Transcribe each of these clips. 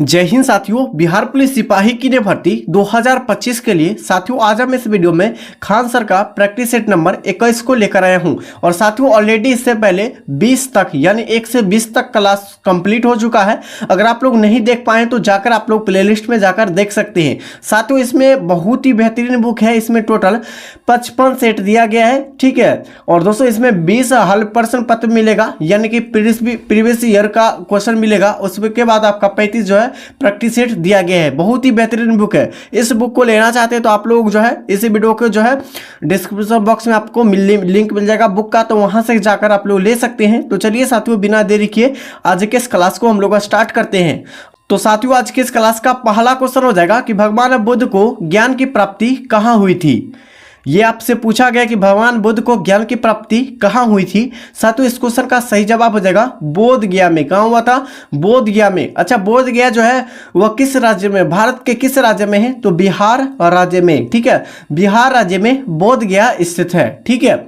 जय हिंद साथियों। बिहार पुलिस सिपाही की ने भर्ती 2025 के लिए साथियों आज हम इस वीडियो में खान सर का प्रैक्टिस सेट नंबर 21 को लेकर आया हूं। और साथियों ऑलरेडी इससे पहले 20 तक यानी 1 से 20 तक क्लास कंप्लीट हो चुका है। अगर आप लोग नहीं देख पाए तो जाकर आप लोग प्लेलिस्ट में जाकर देख सकते हैं। साथियों इसमें बहुत ही बेहतरीन बुक है। इसमें टोटल 55 सेट दिया गया है, ठीक है। और दोस्तों इसमें 20 हल प्रश्न पत्र मिलेगा, यानी कि प्रीवियस ईयर का क्वेश्चन मिलेगा। उसके बाद आपका 35 जो है प्रैक्टिस सेट दिया गया है। बहुत ही बेहतरीन बुक है। इस बुक को लेना चाहते हैं तो आप लोग जो है इस वीडियो को जो है डिस्क्रिप्शन बॉक्स में आपको लिंक मिल जाएगा बुक का, तो वहां से जाकर आप लोग ले सकते हैं। तो चलिए साथियों बिना देरी किए आज के इस क्लास को हम लोग स्टार्ट करते हैं। तो साथियों आज के इस क्लास का पहला क्वेश्चन हो जाएगा कि भगवान बुद्ध को ज्ञान की प्राप्ति कहाँ हुई थी। ये आपसे पूछा गया कि भगवान बुद्ध को ज्ञान की प्राप्ति कहाँ हुई थी। साथियों इस क्वेश्चन का सही जवाब हो जाएगा बोध गया में। कहाँ हुआ था? बोध गया में। अच्छा, बोध गया जो है वह किस राज्य में, भारत के किस राज्य में है? तो बिहार राज्य में, ठीक है। बिहार राज्य में बोध गया स्थित है, ठीक है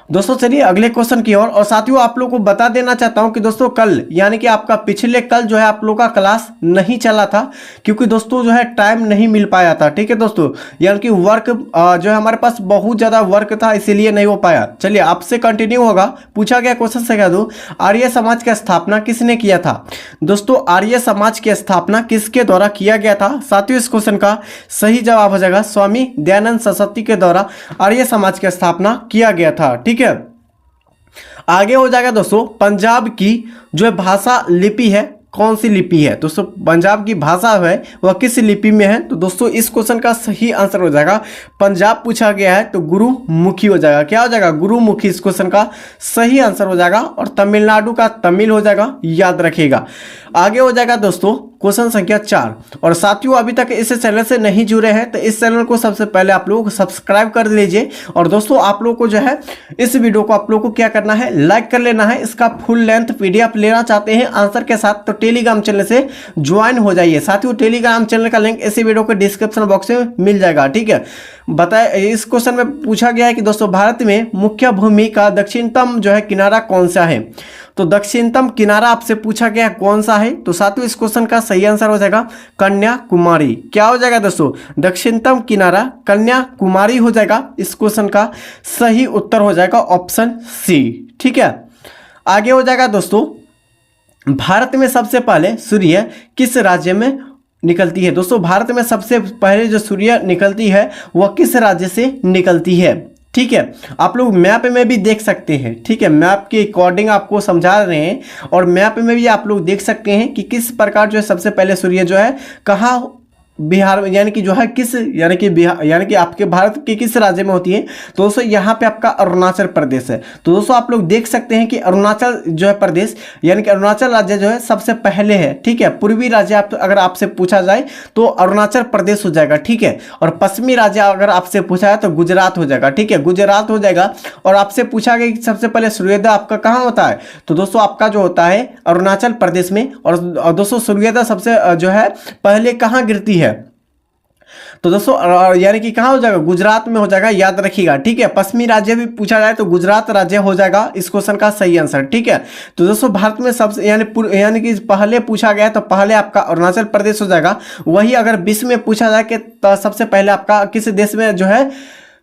दोस्तों। चलिए अगले क्वेश्चन की ओर। और साथियों आप लोगों को बता देना चाहता हूं कि दोस्तों कल यानी कि आपका पिछले कल जो है आप लोगों का क्लास नहीं चला था, क्योंकि दोस्तों जो है टाइम नहीं मिल पाया था, ठीक है दोस्तों। यानी कि वर्क जो है हमारे पास बहुत ज़्यादा वर्क था, इसीलिए नहीं हो पाया। चलिए आपसे कंटिन्यू होगा। पूछा गया क्वेश्चन से कह दो, आर्य समाज की स्थापना किसने किया था? दोस्तों आर्य समाज की स्थापना किसके द्वारा किया गया था? साथियों इस क्वेश्चन का सही जवाब हो जाएगा स्वामी दयानंद सरस्वती के द्वारा आर्य समाज की स्थापना किया गया था, ठीक है। आगे हो जाएगा दोस्तों पंजाब की जो है भाषा लिपि है, कौन सी लिपि है? दोस्तों पंजाब की भाषा है वह किस लिपि में है? तो दोस्तों इस क्वेश्चन का सही आंसर हो जाएगा पंजाब पूछा गया है तो गुरुमुखी हो जाएगा। क्या हो जाएगा? गुरुमुखी इस क्वेश्चन का सही आंसर हो जाएगा। और तमिलनाडु का तमिल हो जाएगा, याद रखिएगा। आगे हो जाएगा दोस्तों क्वेश्चन संख्या 4। और साथियों अभी तक इस चैनल से नहीं जुड़े हैं तो इस चैनल को सबसे पहले आप लोग सब्सक्राइब कर लीजिए। और दोस्तों आप लोग को जो है इस वीडियो को आप लोग को क्या करना है, लाइक कर लेना है। इसका फुल लेंथ पीडीएफ लेना चाहते हैं आंसर के साथ तो टेलीग्राम चैनल से ज्वाइन हो जाइए। साथियों टेलीग्राम चैनल का लिंक इसी वीडियो के डिस्क्रिप्शन बॉक्स में मिल जाएगा, ठीक है। बताए इस क्वेश्चन में पूछा गया है कि दोस्तों भारत में मुख्य भूमि का दक्षिणतम जो है किनारा कौन सा है? तो दक्षिणतम किनारा आपसे पूछा गया कौन सा है? तो साथियों इस क्वेश्चन का सही आंसर हो जाएगा कन्याकुमारी। क्या हो जाएगा दोस्तों? दक्षिणतम किनारा कन्याकुमारी हो जाएगा। इस क्वेश्चन का सही उत्तर हो जाएगा ऑप्शन सी, ठीक है। आगे हो जाएगा दोस्तों भारत में सबसे पहले सूर्य किस राज्य में निकलती है? दोस्तों भारत में सबसे पहले जो सूर्य निकलती है वह किस राज्य से निकलती है, ठीक है। आप लोग मैप में भी देख सकते हैं, ठीक है। मैप के अकॉर्डिंग आपको समझा रहे हैं और मैप में भी आप लोग देख सकते हैं कि किस प्रकार जो है सबसे पहले सूर्य जो है कहाँ बिहार यानी कि जो है किस यानी कि बिहार यानी कि आपके भारत के किस राज्य में होती है? तो दोस्तों यहाँ पे आपका अरुणाचल प्रदेश है। तो दोस्तों आप लोग देख सकते हैं कि अरुणाचल जो है प्रदेश यानी कि अरुणाचल राज्य जो है सबसे पहले है, ठीक है। पूर्वी राज्य आप अगर आपसे पूछा जाए तो अरुणाचल प्रदेश हो जाएगा, ठीक है। और पश्चिमी राज्य अगर आपसे पूछा जाए तो गुजरात हो जाएगा, ठीक है, गुजरात हो जाएगा। और आपसे पूछा गया कि सबसे पहले सूर्योदय आपका कहाँ होता है? तो दोस्तों आपका जो होता है अरुणाचल प्रदेश में। और दोस्तों सूर्योदय सबसे जो है पहले कहाँ गिरती है? तो दोस्तों यानी कि कहाँ हो जाएगा? गुजरात में हो जाएगा, याद रखिएगा, ठीक है। पश्चिमी राज्य भी पूछा जाए तो गुजरात राज्य हो जाएगा इस क्वेश्चन का सही आंसर, ठीक है। तो दोस्तों भारत में सबसे यानी कि पहले पूछा गया तो पहले आपका अरुणाचल प्रदेश हो जाएगा। वही अगर विश्व में पूछा जाए कि तो सबसे पहले आपका किस देश में जो है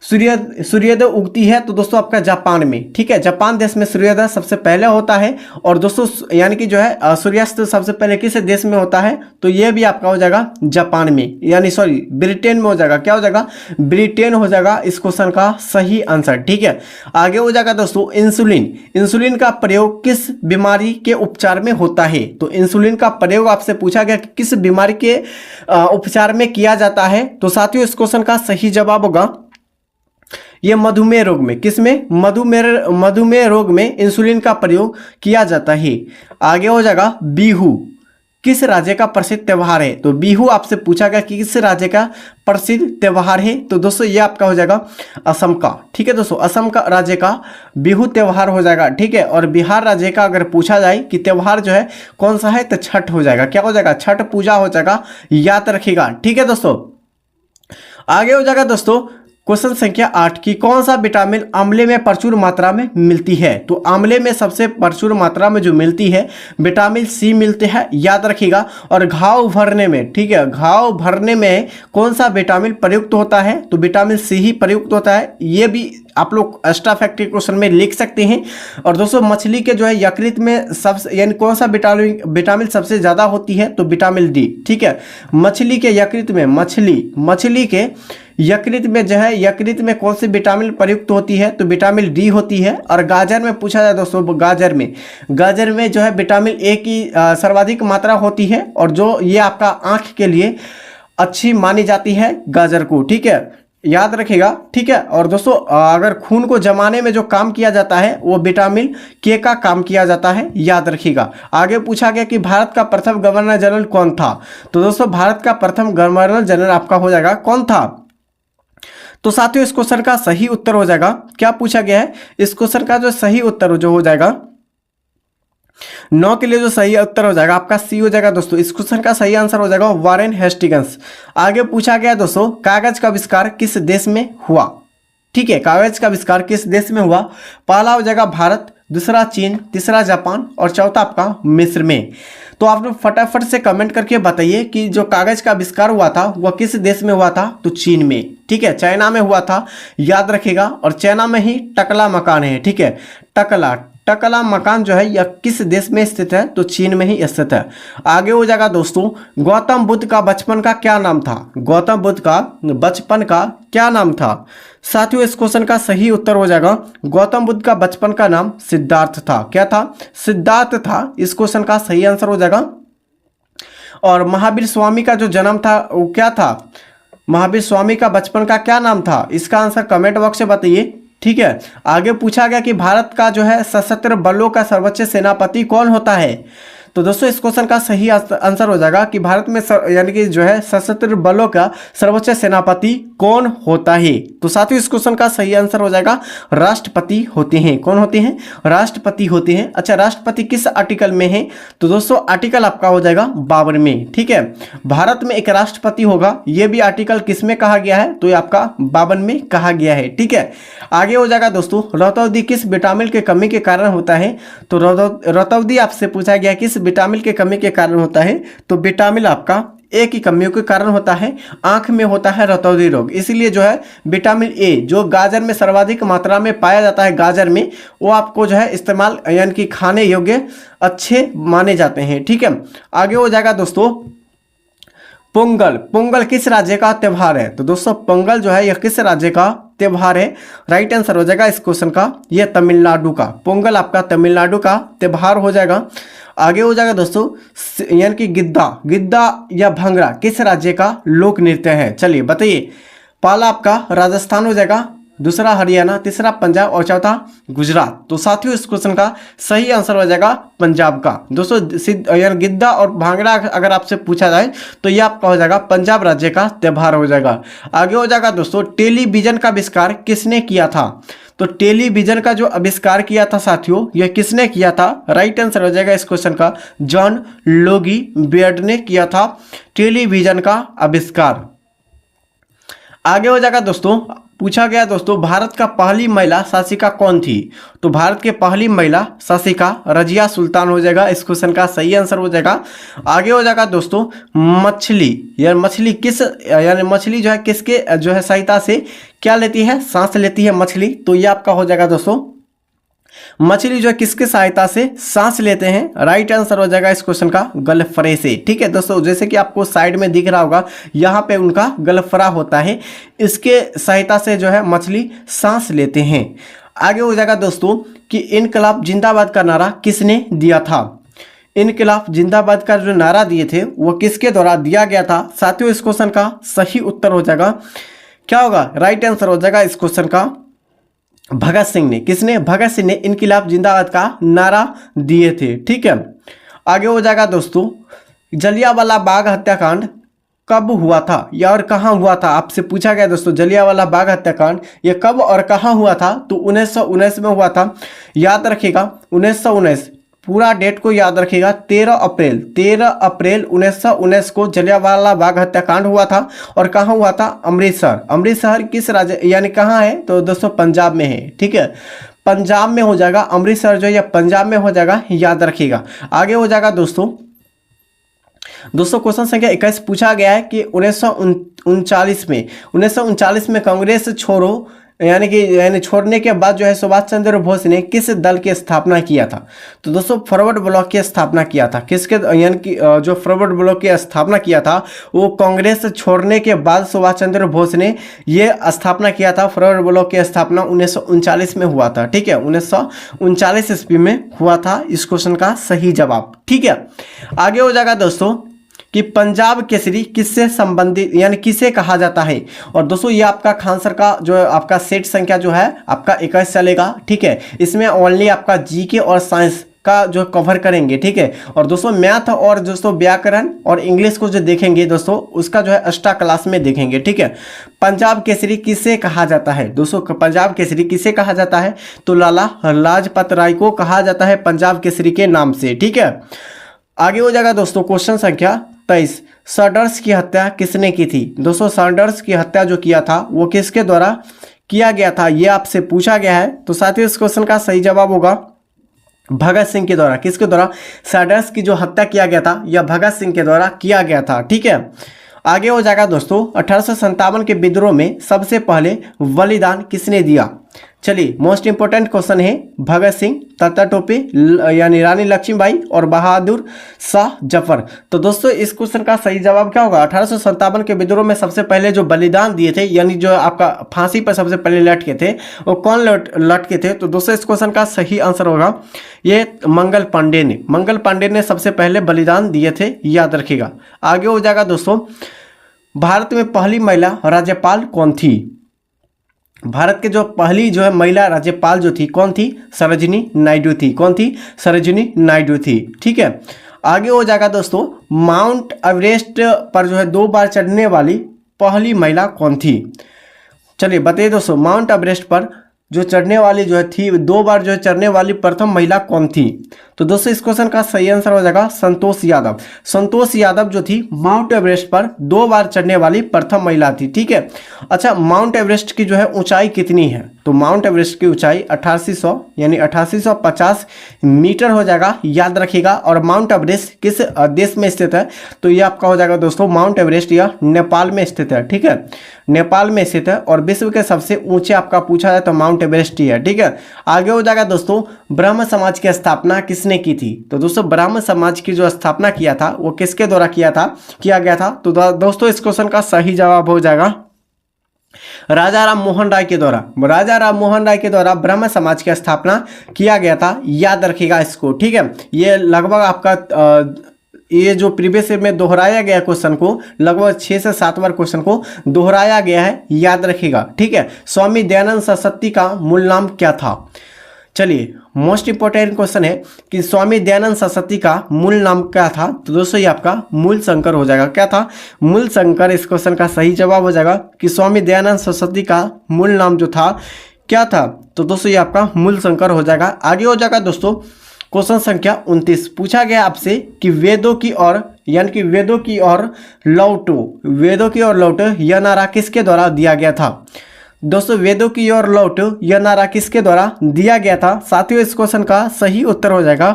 सूर्योदय उगती है? तो दोस्तों आपका जापान में, ठीक है। जापान देश में सूर्योदय सबसे पहले होता है। और दोस्तों यानी कि जो है सूर्यास्त सबसे पहले किस देश में होता है? तो ये भी आपका हो जाएगा जापान में, यानी सॉरी ब्रिटेन में हो जाएगा। क्या हो जाएगा? ब्रिटेन हो जाएगा इस क्वेश्चन का सही आंसर, ठीक है। आगे हो जाएगा दोस्तों इंसुलिन का प्रयोग किस बीमारी के उपचार में होता है? तो इंसुलिन का प्रयोग आपसे पूछा गया कि किस बीमारी के उपचार में किया जाता है? तो साथियों इस क्वेश्चन का सही जवाब होगा ये मधुमेह रोग में। किसमें? मधुमेह रोग में इंसुलिन का प्रयोग किया जाता है। आगे हो जाएगा बिहू किस राज्य का प्रसिद्ध त्यौहार है? तो बिहू आपसे पूछा गया कि किस राज्य का प्रसिद्ध त्यौहार है? तो दोस्तों ये आपका हो जाएगा असम का, ठीक है दोस्तों। असम का राज्य का बिहू त्यौहार हो जाएगा, ठीक है। और बिहार राज्य का अगर पूछा जाए कि त्यौहार जो है कौन सा है तो छठ हो जाएगा। क्या हो जाएगा? छठ पूजा हो जाएगा, याद रखिएगा, ठीक है दोस्तों। आगे हो जाएगा दोस्तों क्वेश्चन संख्या 8 की कौन सा विटामिन आंवले में प्रचुर मात्रा में मिलती है? तो आंवले में सबसे प्रचुर मात्रा में जो मिलती है विटामिन सी मिलते हैं, याद रखिएगा। और घाव भरने में, ठीक है, घाव भरने में कौन सा विटामिन प्रयुक्त होता है? तो विटामिन सी ही प्रयुक्त होता है। ये भी आप लोग एक्स्ट्रा फैक्ट के क्वेश्चन में लिख सकते हैं। और दोस्तों मछली के जो है यकृत में सबसे यानी कौन सा विटामिन सबसे ज़्यादा होती है? तो विटामिन डी, ठीक है। मछली के यकृत में, मछली के यकृत में जो है, यकृत में कौन सी विटामिन प्रयुक्त होती है? तो विटामिन डी होती है। और गाजर में पूछा जाए दोस्तों, गाजर में जो है विटामिन ए की सर्वाधिक मात्रा होती है, और जो ये आपका आँख के लिए अच्छी मानी जाती है गाजर को, ठीक है, याद रखिएगा, ठीक है। और दोस्तों अगर खून को जमाने में जो काम किया जाता है वो विटामिन के का काम किया जाता है, याद रखिएगा। आगे पूछा गया कि भारत का प्रथम गवर्नर जनरल कौन था? तो दोस्तों भारत का प्रथम गवर्नर जनरल आपका हो जाएगा कौन था? तो साथियों इस क्वेश्चन का सही उत्तर हो जाएगा, क्या पूछा गया है? इस क्वेश्चन का जो सही उत्तर जो हो जाएगा 9 के लिए जो सही उत्तर हो जाएगा आपका सी हो जाएगा दोस्तों। इस क्वेश्चन का सही आंसर हो जाएगा वारेन हेस्टिंग्स। आगे पूछा गया दोस्तों कागज का आविष्कार किस देश में हुआ? ठीक है, कागज का आविष्कार किस देश में हुआ? पहला हो जाएगा भारत, दूसरा चीन, तीसरा जापान और चौथा आपका मिस्र में। तो आप लोग फटाफट से कमेंट करके बताइए कि जो कागज का आविष्कार हुआ था वह किस देश में हुआ था? तो चीन में, ठीक है, चाइना में हुआ था, याद रखिएगा। और चाइना में ही टकला मकान है, ठीक है, टकला मकान जो है यह किस देश में स्थित है? तो चीन में ही स्थित है। आगे हो जाएगा दोस्तों गौतम बुद्ध का बचपन का क्या नाम था? गौतम बुद्ध का बचपन का क्या नाम था? साथियों इस क्वेश्चन का सही उत्तर हो जाएगा गौतम बुद्ध का बचपन का नाम सिद्धार्थ था। क्या था? सिद्धार्थ था। इस क्वेश्चन का सही आंसर हो जाएगा। और महावीर स्वामी का जो जन्म था वो क्या था? महावीर स्वामी का बचपन का क्या नाम था? इसका आंसर कमेंट बॉक्स में बताइए, ठीक है। आगे पूछा गया कि भारत का जो है सशस्त्र बलों का सर्वोच्च सेनापति कौन होता है? तो दोस्तों इस क्वेश्चन का सही आंसर हो जाएगा कि भारत में यानी कि जो है सशस्त्र बलों का सर्वोच्च सेनापति कौन होता है? तो साथियों इस क्वेश्चन का सही आंसर हो जाएगा राष्ट्रपति होते हैं। कौन होते हैं? राष्ट्रपति होते हैं। अच्छा, राष्ट्रपति किस आर्टिकल में है? तो दोस्तों आर्टिकल आपका हो जाएगा 52 में, ठीक है। भारत में एक राष्ट्रपति होगा, ये भी आर्टिकल किस में कहा गया है? तो ये आपका 52 में कहा गया है, ठीक है। आगे हो जाएगा दोस्तों रतौंधी किस विटामिन के कमी के कारण होता है? तो रतौंधी आपसे पूछा गया किस विटामिन के कमी के कारण होता है? तो विटामिन आपका ए की कमियों के कारण होता है। आंख में होता है रतौंधी रोग, इसीलिए जो है विटामिन ए जो गाजर में सर्वाधिक मात्रा में पाया जाता है, गाजर में, वो आपको जो है इस्तेमाल यानी कि खाने योग्य अच्छे माने जाते हैं, ठीक है। आगे हो जाएगा दोस्तों पोंगल किस राज्य का त्यौहार है? तो दोस्तों पोंगल जो है यह किस राज्य का त्यौहार है? राइट आंसर हो जाएगा इस क्वेश्चन का यह तमिलनाडु का। पोंगल तमिलनाडु का त्यौहार हो जाएगा। आगे हो जाएगा दोस्तों यानी कि गिद्दा या भंगड़ा किस राज्य का लोक नृत्य है? चलिए बताइए। पहला आपका राजस्थान हो जाएगा, दूसरा हरियाणा, तीसरा पंजाब और चौथा गुजरात। तो साथियों इस क्वेश्चन का सही आंसर हो जाएगा पंजाब का। दोस्तों यानी गिद्दा और भांगड़ा अगर आपसे पूछा जाए तो यह आपका हो जाएगा पंजाब राज्य का त्यौहार हो जाएगा। आगे हो जाएगा दोस्तों टेलीविजन का आविष्कार किसने किया था? तो टेलीविजन का जो आविष्कार किया था साथियों यह किसने किया था? राइट आंसर हो जाएगा इस क्वेश्चन का जॉन लोगी बेयर्ड ने किया था टेलीविजन का आविष्कार। आगे हो जाएगा दोस्तों पूछा गया दोस्तों भारत का पहली महिला शासिका कौन थी? तो भारत के पहली महिला शासिका रजिया सुल्तान हो जाएगा। इस क्वेश्चन का सही आंसर हो जाएगा। आगे हो जाएगा दोस्तों मछली किस यानी मछली जो है किसके जो है सहायता से क्या लेती है? सांस लेती है मछली। तो ये आपका हो जाएगा दोस्तों मछली जो है किसके सहायता से सांस लेते हैं? राइट आंसर हो जाएगा इस क्वेश्चन का गलफरे से, ठीक है दोस्तों। जैसे कि आपको साइड में दिख रहा होगा यहाँ पे उनका गलफरा होता है, इसके सहायता से जो है मछली सांस लेते हैं। आगे हो जाएगा दोस्तों कि इनकलाब जिंदाबाद का नारा किसने दिया था? इनकलाब जिंदाबाद का जो नारा दिए थे वो किसके द्वारा दिया गया था? साथियों इस क्वेश्चन का सही उत्तर हो जाएगा क्या होगा? राइट आंसर हो जाएगा इस क्वेश्चन का भगत सिंह ने। किसने? भगत सिंह ने इनकलाब जिंदाबाद का नारा दिए थे, ठीक है। आगे हो जाएगा दोस्तों जलियांवाला बाग हत्याकांड कब हुआ था या और कहाँ हुआ था? आपसे पूछा गया दोस्तों जलियांवाला बाग हत्याकांड ये कब और कहाँ हुआ था? तो 1919 में हुआ था, याद रखिएगा 1919। पूरा डेट को याद रखिएगा। 13 अप्रैल 1919 को जलियांवाला बाग हत्याकांड हुआ था। और कहाँ हुआ था? अमृतसर। अमृतसर किस राज्य यानी कहाँ है? तो दोस्तों पंजाब में है। ठीक है, पंजाब में हो जाएगा। अमृतसर जो है पंजाब में हो जाएगा, याद रखिएगा। आगे हो जाएगा दोस्तों क्वेश्चन संख्या 21 पूछा गया है कि 1939 में कांग्रेस छोड़ो यानी छोड़ने के बाद जो है सुभाष चंद्र बोस ने किस दल की स्थापना किया था? तो दोस्तों फॉरवर्ड ब्लॉक की स्थापना किया था। किसके यानी कि जो फॉरवर्ड ब्लॉक की स्थापना किया था वो कांग्रेस छोड़ने के बाद सुभाष चंद्र बोस ने ये स्थापना किया था। फॉरवर्ड ब्लॉक की स्थापना 1939 में हुआ था। ठीक है, 1939 ईस्वी में हुआ था इस क्वेश्चन का सही जवाब। ठीक है, आगे हो जाएगा दोस्तों कि पंजाब केसरी किससे संबंधित यानी किसे कहा जाता है? और दोस्तों ये आपका खान सर का जो आपका सेट संख्या जो है आपका 21 चलेगा। ठीक है, इसमें ओनली आपका जीके और साइंस का जो कवर करेंगे। ठीक है, और दोस्तों मैथ और दोस्तों व्याकरण और इंग्लिश को जो देखेंगे दोस्तों उसका जो है एक्स्ट्रा क्लास में देखेंगे। ठीक है, पंजाब केसरी किसे कहा जाता है? दोस्तों पंजाब केसरी किसे कहा जाता है? तो लाला लाजपत राय को कहा जाता है पंजाब केसरी के नाम से। ठीक है, आगे हो जाएगा दोस्तों क्वेश्चन संख्या 23। सैंडर्स की हत्या किसने की थी? दोस्तों सैंडर्स की हत्या जो किया था वो किसके द्वारा किया गया था, ये आपसे पूछा गया है। तो साथियों इस क्वेश्चन का सही जवाब होगा भगत सिंह के द्वारा। किसके द्वारा? सैंडर्स की जो हत्या किया गया था यह भगत सिंह के द्वारा किया गया था। ठीक है, आगे हो जाएगा दोस्तों 1857 के विद्रोह में सबसे पहले बलिदान किसने दिया? चलिए मोस्ट इंपोर्टेंट क्वेश्चन है। भगत सिंह, तात्या टोपे यानी रानी लक्ष्मीबाई और बहादुर शाह जफर। तो दोस्तों इस क्वेश्चन का सही जवाब क्या होगा? 1857 के विद्रोह में सबसे पहले जो बलिदान दिए थे यानी जो आपका फांसी पर सबसे पहले लटके थे वो कौन लटके थे? तो दोस्तों इस क्वेश्चन का सही आंसर होगा ये मंगल पांडे ने सबसे पहले बलिदान दिए थे, याद रखिएगा। आगे हो जाएगा दोस्तों भारत में पहली महिला राज्यपाल कौन थी? भारत के जो पहली जो है महिला राज्यपाल जो थी कौन थी? सरोजिनी नायडू थी। कौन थी? सरोजिनी नायडू थी। ठीक है, आगे हो जाएगा दोस्तों माउंट एवरेस्ट पर जो है 2 बार चढ़ने वाली पहली महिला कौन थी? चलिए बताइए दोस्तों माउंट एवरेस्ट पर जो चढ़ने वाली जो है थी 2 बार जो है चढ़ने वाली प्रथम महिला कौन थी? तो दोस्तों इस क्वेश्चन का सही आंसर हो जाएगा संतोष यादव। संतोष यादव जो थी माउंट एवरेस्ट पर 2 बार चढ़ने वाली प्रथम महिला थी। ठीक है, अच्छा माउंट एवरेस्ट की जो है ऊंचाई कितनी है? तो माउंट एवरेस्ट की ऊंचाई 8800 यानी 8850 मीटर हो जाएगा, याद रखिएगा। और माउंट एवरेस्ट किस देश में स्थित है? तो ये आपका हो जाएगा दोस्तों माउंट एवरेस्ट यह नेपाल में स्थित है। ठीक है, नेपाल में स्थित है। और विश्व के सबसे ऊंचे आपका पूछा जाए तो माउंट एवरेस्ट ही है। ठीक है, आगे हो जाएगा दोस्तों ब्रह्म समाज की स्थापना किसने की थी? तो दोस्तों ब्रह्म समाज की जो स्थापना किया था वो किसके द्वारा किया गया था? तो दोस्तों इस क्वेश्चन का सही जवाब हो जाएगा राजा राम मोहन राय के द्वारा। राजा राम मोहन राय के द्वारा ब्रह्म समाज की स्थापना किया गया था, याद रखिएगा इसको। ठीक है, ये लगभग आपका ये जो प्रीवियस में दोहराया गया क्वेश्चन को लगभग 6 से 7 बार क्वेश्चन को दोहराया गया है, याद रखिएगा। ठीक है, स्वामी दयानंद सरस्वती का मूल नाम क्या था? चलिए मोस्ट इंपोर्टेंट क्वेश्चन है कि स्वामी दयानंद सरस्वती का मूल नाम क्या था? तो दोस्तों ये आपका मूल शंकर हो जाएगा। क्या था? मूल शंकर। इस क्वेश्चन का सही जवाब हो जाएगा कि स्वामी दयानंद सरस्वती का मूल नाम जो था क्या था? तो दोस्तों ये आपका मूल शंकर हो जाएगा। आगे हो जाएगा दोस्तों क्वेश्चन संख्या 29 पूछा गया आपसे कि वेदों की ओर यानी कि वेदों की ओर लौटो यह नारा किसके द्वारा दिया गया था? दोस्तों वेदों की ओर लौटो यह नारा किसके द्वारा दिया गया था? साथियों इस क्वेश्चन का सही उत्तर हो जाएगा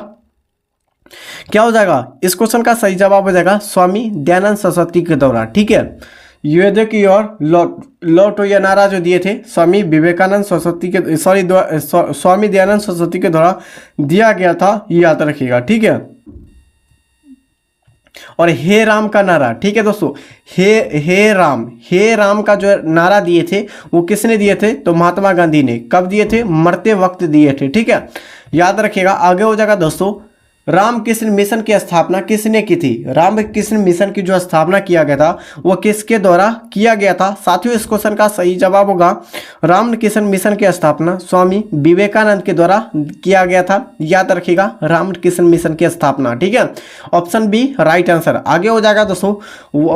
क्या हो जाएगा? इस क्वेश्चन का सही जवाब हो जाएगा स्वामी दयानंद सरस्वती के द्वारा। ठीक है, वेदों की ओर लौटो यह नारा जो दिए थे स्वामी विवेकानंद सरस्वती के स्वामी दयानंद सरस्वती के द्वारा दिया गया था, याद रखिएगा। ठीक है, और हे राम का नारा। ठीक है दोस्तों, हे राम का जो नारा दिए थे वो किसने दिए थे? तो महात्मा गांधी ने। कब दिए थे? मरते वक्त दिए थे। ठीक है, याद रखिएगा। आगे हो जाएगा दोस्तों रामकृष्ण मिशन की स्थापना किसने की थी? रामकृष्ण मिशन की जो स्थापना किया गया था वो किसके द्वारा किया गया था? साथियों इस क्वेश्चन का सही जवाब होगा रामकृष्ण मिशन की स्थापना स्वामी विवेकानंद के द्वारा किया गया था, याद रखिएगा। रामकृष्ण मिशन की स्थापना। ठीक है, ऑप्शन बी राइट आंसर। आगे हो जाएगा दोस्तों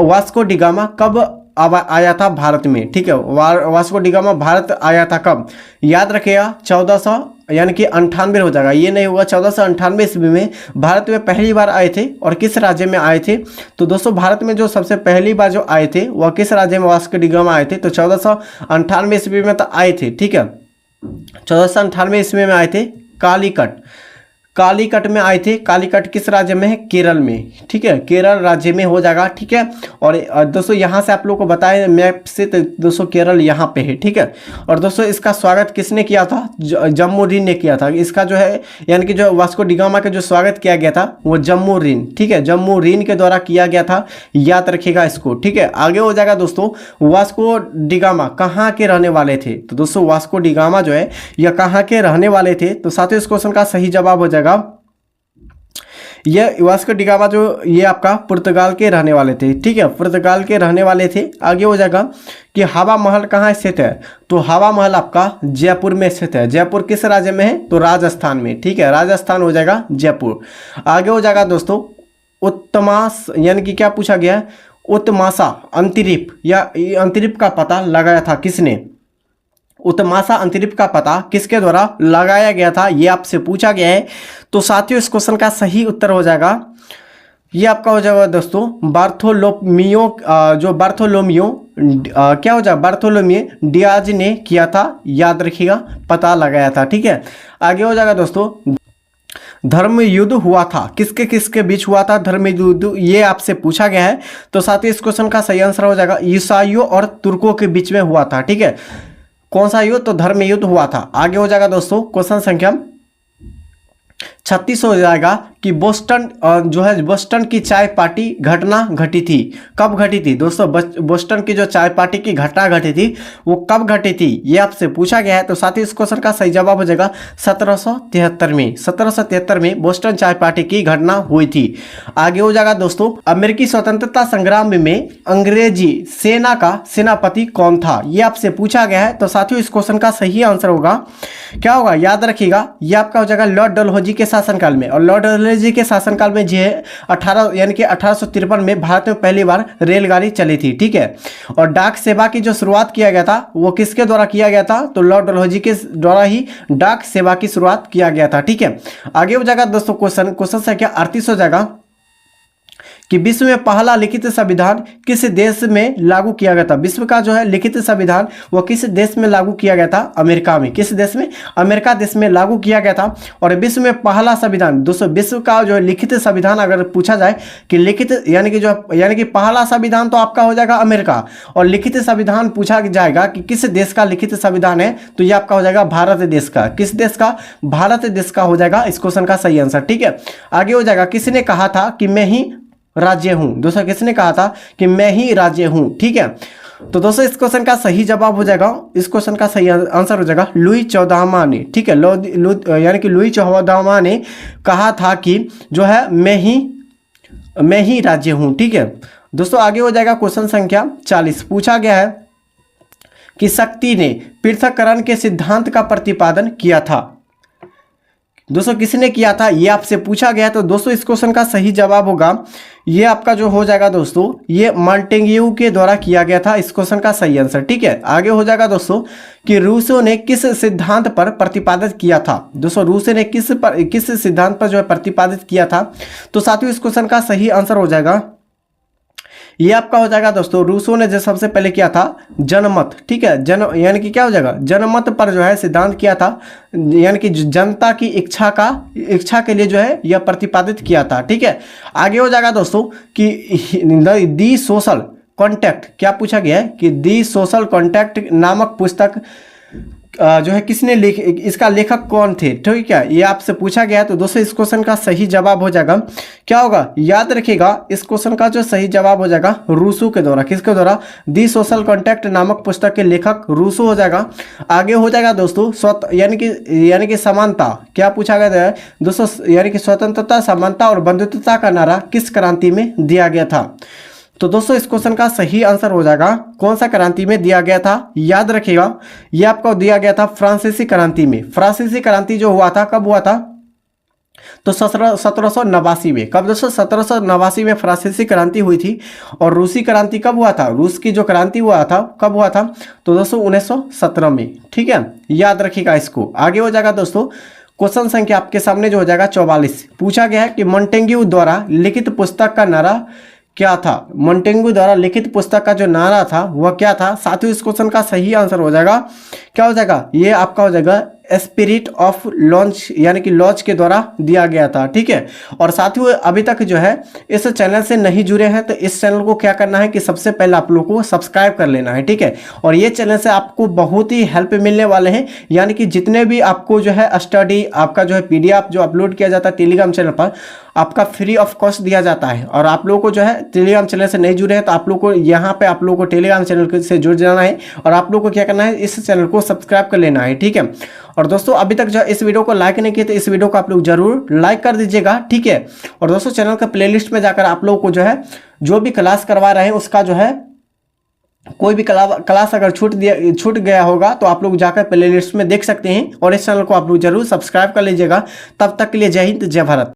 वास्को डी गामा कब अब आया था भारत में, ठीक है। वास्को डी गामा भारत आया था कब, याद रखिएगा 1400 यानी कि 98 हो जाएगा, ये नहीं होगा। 1498 ईस्वी में भारत में पहली बार आए थे। और किस राज्य में आए थे, तो दोस्तों भारत में जो सबसे पहली बार जो आए थे वह किस राज्य में वास्को डी गामा आए थे, तो 1498 ईस्वी में तो आए थे, ठीक है। 1498 ईस्वी में आए थे कालीकट में आए थे। कालीकट किस राज्य में है, केरल में, ठीक है, केरल राज्य में हो जाएगा, ठीक है। और दोस्तों यहाँ से आप लोगों को बताएं मैप से, तो दोस्तों केरल यहाँ पे है, ठीक है। और दोस्तों इसका स्वागत किसने किया था, जम्मू रिन ने किया था। इसका जो है यानी कि जो वास्को डी गामा का जो स्वागत किया गया था वो जम्मू रिन, ठीक है, जम्मू रिन के द्वारा किया गया था, याद रखिएगा इसको, ठीक है। आगे हो जाएगा दोस्तों, वास्को डी गामा कहाँ के रहने वाले थे, तो दोस्तों वास्को डी गामा जो है यह कहाँ के रहने वाले थे, तो साथियों इस क्वेश्चन का सही जवाब हो जाएगा ये वास्को डी गामा जो ये आपका पुर्तगाल के रहने वाले थे, ठीक है, पुर्तगाल के रहने वाले थे। आगे हो जाएगा कि हवा महल कहाँ स्थित है, तो हवा महल आपका जयपुर में स्थित है। जयपुर किस राज्य में है, तो राजस्थान में, ठीक है, राजस्थान हो जाएगा जयपुर। आगे हो जाएगा दोस्तों उत्तमास यानी कि क्या पूछा गया है, उत्तमासा अंतरिप या अंतरिप का पता लगाया था किसने, उत्तमासा अंतरिप का पता किसके द्वारा लगाया गया था, ये आपसे पूछा गया है। तो साथियों इस क्वेश्चन का सही उत्तर हो जाएगा, ये आपका हो जाएगा दोस्तों बार्थोलोमियो, जो बार्थोलोमियो क्या हो जाएगा, बार्थोलोमियो डियाज ने किया था, याद रखिएगा, पता लगाया था, ठीक है। आगे हो जाएगा दोस्तों धर्म युद्ध हुआ था, किसके किसके बीच हुआ था धर्म युद्ध, ये आपसे पूछा गया है। तो साथियों इस क्वेश्चन का सही आंसर हो जाएगा ईसाइयों और तुर्कों के बीच में हुआ था, ठीक है। कौन सा युद्ध, तो धर्म युद्ध हुआ था। आगे हो जाएगा दोस्तों क्वेश्चन संख्या 36 हो जाएगा कि बोस्टन जो है बोस्टन की चाय पार्टी घटना घटी थी, कब घटी थी दोस्तों, बोस्टन की जो चाय पार्टी की घटना घटी थी वो कब घटी थी, ये आपसे पूछा गया है। तो साथ ही इस क्वेश्चन का सही जवाब हो जाएगा 1773 में, 1773 में बोस्टन चाय पार्टी की घटना हुई थी। आगे हो जाएगा दोस्तों अमेरिकी स्वतंत्रता संग्राम में अंग्रेजी सेना का सेनापति कौन था, ये आपसे पूछा गया है। तो साथियों इस क्वेश्चन का सही आंसर होगा क्या होगा, याद रखिएगा, ये आपका हो जाएगा लॉर्ड डलहौजी के शासनकाल में। और लॉर्ड डलहौजी के शासनकाल में जो है 18 यानी कि 1853 में भारत में पहली बार रेलगाड़ी चली थी, ठीक है। और डाक सेवा की जो शुरुआत किया गया था वो किसके द्वारा किया गया था, तो लॉर्ड डलहौजी के द्वारा ही डाक सेवा की शुरुआत किया गया था, ठीक है। आगे हो जाएगा दोस्तों क्वेश्चन संख्या 38 हो जाएगा कि विश्व में पहला लिखित संविधान किस देश में लागू किया गया था। विश्व का जो है लिखित संविधान वो किस देश में लागू किया गया था, अमेरिका में। किस देश में, अमेरिका देश में लागू किया गया था। और विश्व में पहला संविधान दोस्तों, विश्व का जो लिखित संविधान अगर पूछा जाए कि लिखित यानी कि पहला संविधान तो आपका हो जाएगा अमेरिका, और लिखित संविधान पूछा जाएगा कि किस देश का लिखित संविधान है, तो ये आपका हो जाएगा भारत देश का। किस देश का, भारत देश का हो जाएगा इस क्वेश्चन का सही आंसर, ठीक है। आगे हो जाएगा किसने कहा था कि मैं ही राज्य हूं, दोस्तों किसने कहा था कि मैं ही राज्य हूं, ठीक है। तो दोस्तों इस क्वेश्चन का सही जवाब हो जाएगा, इस क्वेश्चन का सही आंसर हो जाएगा लुई 14वां ने, ठीक है। यानी कि लुई 14वां ने कहा था कि जो है मैं ही राज्य हूं, ठीक है। दोस्तों आगे हो जाएगा क्वेश्चन संख्या 40, पूछा गया है कि शक्ति ने पृथक्करण के सिद्धांत का प्रतिपादन किया था। दोस्तों किसने किया था, ये आपसे पूछा गया। तो दोस्तों इस क्वेश्चन का सही जवाब होगा, ये आपका जो हो जाएगा दोस्तों, ये मॉन्टेग्यू के द्वारा किया गया था, इस क्वेश्चन का सही आंसर, ठीक है। आगे हो जाएगा दोस्तों कि रूसो ने किस सिद्धांत पर प्रतिपादित किया था। दोस्तों रूसो ने किस सिद्धांत पर जो है प्रतिपादित किया था। तो साथियों इस क्वेश्चन का सही आंसर हो जाएगा, ये आपका हो जाएगा दोस्तों, रूसो ने जो सबसे पहले किया था जनमत, ठीक है। यानी कि क्या हो जाएगा, जनमत पर जो है सिद्धांत किया था, यानी कि जनता की इच्छा के लिए जो है यह प्रतिपादित किया था, ठीक है। आगे हो जाएगा दोस्तों कि दी सोशल कॉन्टैक्ट, क्या पूछा गया है कि दी सोशल कॉन्टैक्ट नामक पुस्तक जो है किसने इसका लेखक कौन थे, ठीक है, ये आपसे पूछा गया है। तो दोस्तों इस क्वेश्चन का सही जवाब हो जाएगा क्या होगा, याद रखिएगा, इस क्वेश्चन का जो सही जवाब हो जाएगा रूसो के द्वारा। किसके द्वारा, दी सोशल कॉन्टैक्ट नामक पुस्तक के लेखक रूसो हो जाएगा। आगे हो जाएगा दोस्तों यानी कि समानता, क्या पूछा गया है दोस्तों, यानी कि स्वतंत्रता, समानता और बंधुत्वता का नारा किस क्रांति में दिया गया था। तो दोस्तों इस क्वेश्चन का सही आंसर हो जाएगा कौन सा क्रांति में दिया गया था, याद रखिएगा, ये आपको दिया गया था फ्रांसीसी क्रांति में। फ्रांसीसी क्रांति जो हुआ था कब हुआ था, तो 1789 में, कब दोस्तों? 1789 में फ्रांसीसी क्रांति हुई थी। और रूसी क्रांति कब हुआ था? रूस की जो क्रांति हुआ था कब हुआ था? तो दोस्तों 1917 में। ठीक है, याद रखिएगा इसको। आगे हो जाएगा दोस्तों क्वेश्चन संख्या आपके सामने जो हो जाएगा 44। पूछा गया है कि मोंटेग्यू द्वारा लिखित पुस्तक का नारा क्या था? मोंटेग्यू द्वारा लिखित पुस्तक का जो नारा था वह क्या था? साथियों इस क्वेश्चन का सही आंसर हो जाएगा, क्या हो जाएगा? ये आपका हो जाएगा स्पिरिट ऑफ लॉन्च, यानी कि लॉन्च के द्वारा दिया गया था। ठीक है, और साथियों अभी तक जो है इस चैनल से नहीं जुड़े हैं तो इस चैनल को क्या करना है कि सबसे पहले आप लोगों को सब्सक्राइब कर लेना है। ठीक है, और ये चैनल से आपको बहुत ही हेल्प मिलने वाले हैं, यानी कि जितने भी आपको जो है स्टडी आपका जो है PDF जो अपलोड किया जाता है टेलीग्राम चैनल पर, आपका फ्री ऑफ कॉस्ट दिया जाता है। और आप लोगों को जो है टेलीग्राम चैनल से नहीं जुड़े हैं तो आप लोग को यहाँ पे आप लोगों को टेलीग्राम चैनल से जुड़ जाना है और आप लोग को क्या करना है, इस चैनल को सब्सक्राइब कर लेना है। ठीक है, और दोस्तों अभी तक जो इस वीडियो को लाइक नहीं किए तो इस वीडियो को आप लोग जरूर लाइक कर दीजिएगा। ठीक है, और दोस्तों चैनल का प्लेलिस्ट में जाकर आप लोगों को जो है जो भी क्लास करवा रहे हैं उसका जो है कोई भी क्लास अगर छूट गया होगा तो आप लोग जाकर प्लेलिस्ट में देख सकते हैं। और इस चैनल को आप लोग जरूर सब्सक्राइब कर लीजिएगा। तब तक के लिए जय हिंद, जय भारत।